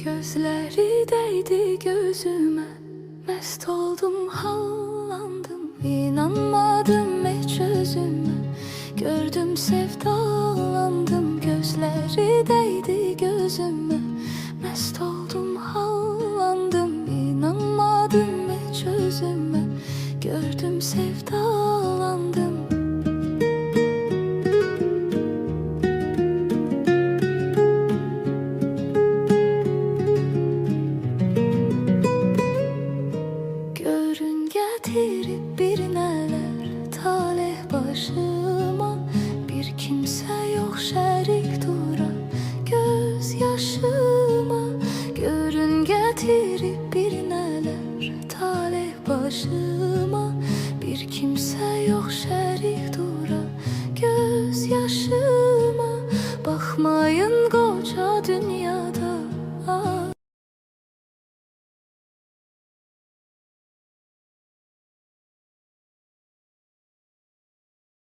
Gözleri değdi gözüme, mest oldum, hallandım. İnanmadım hiç özüme, gördüm sevdalandım. Gözleri değdi gözüme, mest oldum, hallandım. İnanmadım hiç özüme, gördüm sevdalandım. Görün getirip bir neler talih başıma, bir kimse yok şerik duran göz yaşıma. Görün getirip